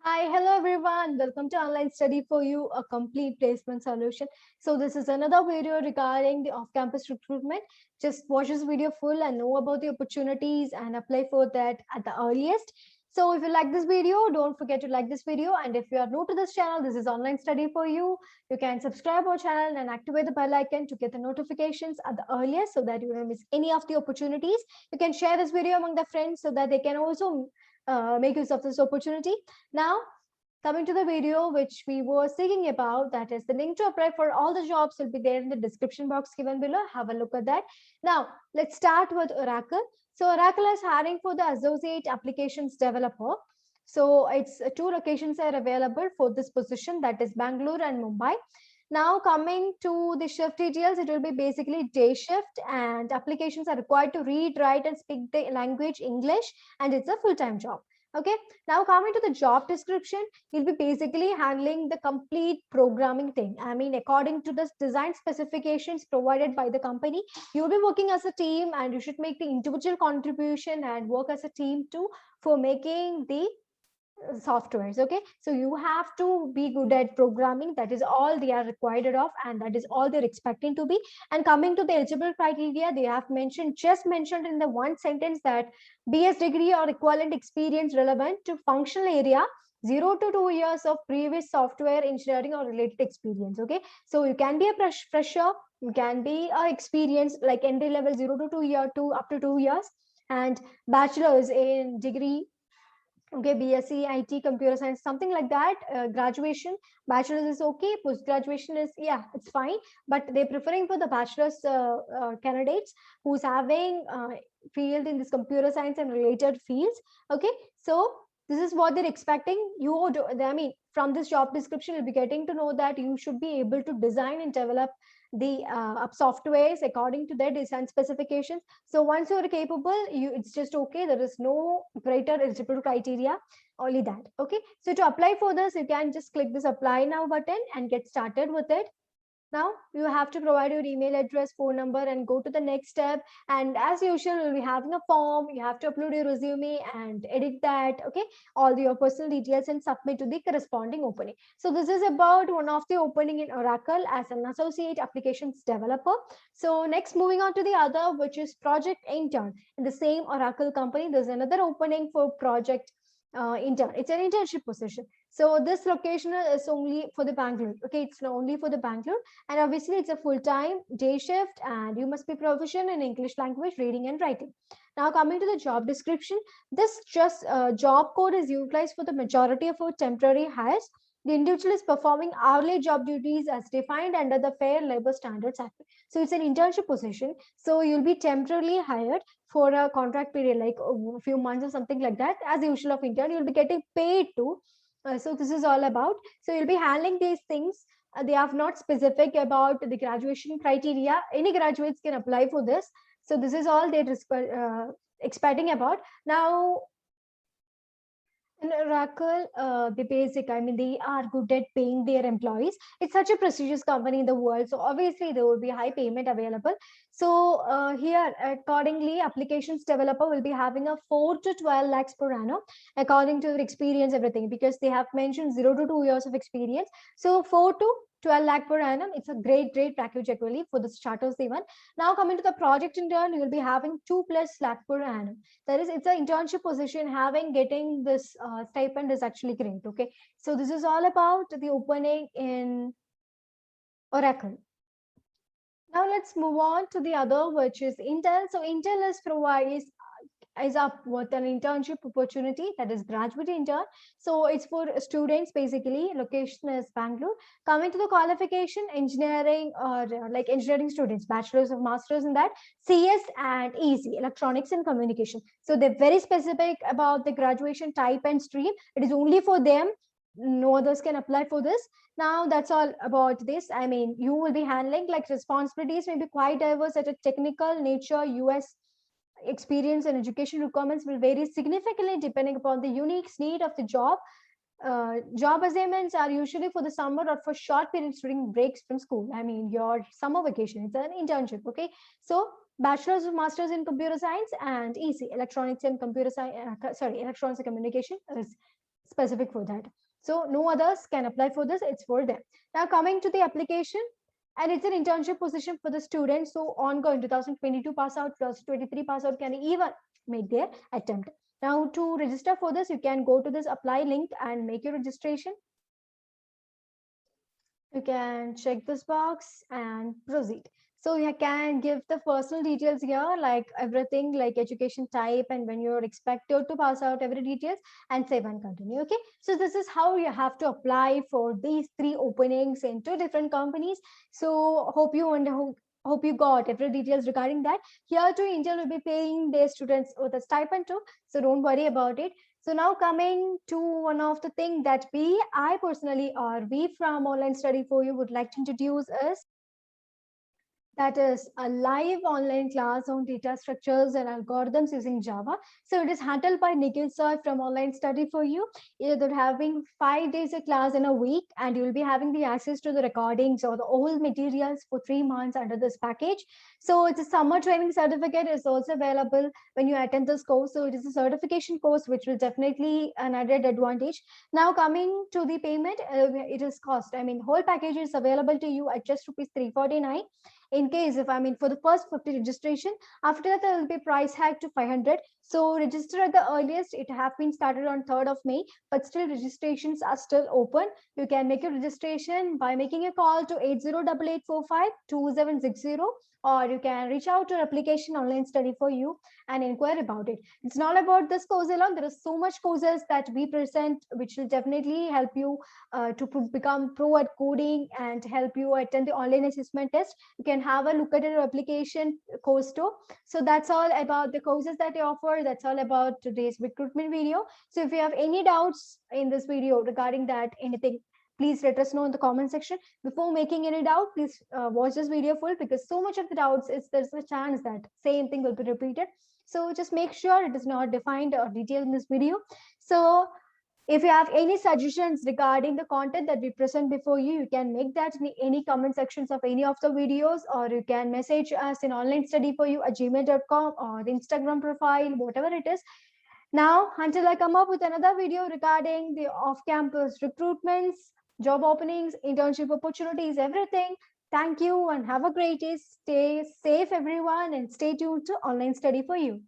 Hi, hello everyone. Welcome to Online Study for You, a complete placement solution. So this is another video regarding the off-campus recruitment. Just watch this video full and know about the opportunities and apply for that at the earliest. So if you like this video, don't forget to like this video. And if you are new to this channel, this is Online Study for You. You can subscribe our channel and activate the bell icon to get the notifications at the earliest so that you don't miss any of the opportunities. You can share this video among the friends so that they can also make use of this opportunity. Now, coming to the video which we were speaking about, that is the link to apply for all the jobs will be there in the description box given below. Have a look at that. Now, let's start with Oracle. So Oracle is hiring for the associate applications developer. So it's two locations are available for this position, that is Bangalore and Mumbai. Now coming to the shift details, it will be basically day shift and applications are required to read, write and speak the language English, and it's a full-time job. Okay, now coming to the job description, you'll be basically handling the complete programming thing. I mean, according to the design specifications provided by the company, you'll be working as a team and you should make the individual contribution and work as a team too for making the softwares. Okay, so you have to be good at programming. That is all they are required of and that is all they're expecting to be. And coming to the eligible criteria, they have mentioned in the one sentence that BS degree or equivalent experience relevant to functional area, 0 to 2 years of previous software engineering or related experience. Okay, so you can be a fresher, you can be a experience like entry level 0 to 2 year to up to 2 years, and bachelor's in degree. Okay, BSc IT computer science, something like that. Graduation, bachelor's is okay, post graduation is, yeah, it's fine, but they're preferring for the bachelor's candidates who's having field in this computer science and related fields. Okay, so this is what they're expecting you do. I mean, from this job description you'll be getting to know that you should be able to design and develop the softwares according to their design specifications. So once you're capable, it's just okay. There is no greater eligible criteria, only that. Okay, so to apply for this, you can just click this apply now button and get started with it. Now you have to provide your email address, phone number, and go to the next step. And as usual, you'll be having a form. You have to upload your resume and edit that. Okay, all your personal details and submit to the corresponding opening. So this is about one of the opening in Oracle as an associate applications developer. So next, moving on to the other, which is project intern in the same Oracle company. There's another opening for project intern. It's an internship position. So this location is only for the Bangalore. Okay, it's only for the Bangalore, and obviously it's a full-time day shift and you must be proficient in English language reading and writing. Now coming to the job description, this just job code is utilized for the majority of our temporary hires. The individual is performing hourly job duties as defined under the Fair Labor Standards Act. So it's an internship position, so you'll be temporarily hired for a contract period like a few months or something like that. As usual of intern, you'll be getting paid to. So this is all about, so you'll be handling these things. They are not specific about the graduation criteria. Any graduates can apply for this. So this is all they're expecting about. Now in Oracle, the basic, I mean, they are good at paying their employees. It's such a prestigious company in the world. So obviously there will be high payment available. So here, accordingly, applications developer will be having a 4 to 12 lakhs per annum, according to their experience, everything, because they have mentioned 0 to 2 years of experience. So 4 to 12 lakh per annum. It's a great package actually for the starters even. Now coming to the project intern, you will be having 2+ lakh per annum. That is, it's an internship position. Having getting this stipend is actually great. Okay, so this is all about the opening in Oracle. Now let's move on to the other, which is Intel. So Intel is up with an internship opportunity, that is graduate intern. So it's for students basically. Location is Bangalore. Coming to the qualification, engineering or like engineering students, bachelor's or master's in that, CS and EC, electronics and communication. So they're very specific about the graduation type and stream. It is only for them. No others can apply for this. Now that's all about this. I mean, you will be handling like responsibilities may be quite diverse at a technical nature. US experience and education requirements will vary significantly depending upon the unique need of the job. Job assignments are usually for the summer or for short periods during breaks from school. I mean, your summer vacation, it's an internship. Okay, so bachelor's or master's in computer science and EC, electronics and computer science, electronics and communication is specific for that. So no others can apply for this, it's for them. Now coming to the application, and it's an internship position for the students. So ongoing 2022 pass out, 2023 pass out can even make their attempt. Now to register for this, you can go to this apply link and make your registration. You can check this box and proceed. So you can give the personal details here, like everything, like education type and when you're expected to pass out, every details, and save and continue. Okay. So this is how you have to apply for these 3 openings in 2 different companies. So hope you got every details regarding that. Here too, Intel will be paying their students with a stipend too. So don't worry about it. So now coming to one of the things that I personally, or we from Online Study for You would like to introduce is that is a live online class on data structures and algorithms using Java. So it is handled by Nikhil sir from Online Study for You. They're having 5 days of class in a week, and you will be having the access to the recordings or the old materials for 3 months under this package. So it's a summer training certificate is also available when you attend this course. So it is a certification course, which will definitely an added advantage. Now coming to the payment, it is cost. I mean, whole package is available to you at just rupees 349. In case if I mean for the first 50 registration, after that there will be price hike to 500. So register at the earliest. It have been started on 3rd of May, but still registrations are still open. You can make your registration by making a call to 8088452760, or you can reach out to our application Online Study for You and inquire about it. It's not about this course alone. There is so much courses that we present which will definitely help you to become pro at coding and help you attend the online assessment test. You can have a look at your application course too. So that's all about the courses that I offer. That's all about today's recruitment video. So if you have any doubts in this video regarding that, anything, please let us know in the comment section. Before making any doubt, please watch this video full, because so much of the doubts is there's a chance that same thing will be repeated. So just make sure it is not defined or detailed in this video. So if you have any suggestions regarding the content that we present before you, you can make that in any comment sections of any of the videos, or you can message us in onlinestudyforyou@gmail.com or the Instagram profile, whatever it is. Now, until I come up with another video regarding the off-campus recruitments, job openings, internship opportunities, everything, thank you and have a great day. Stay safe, everyone, and stay tuned to Online Study for You.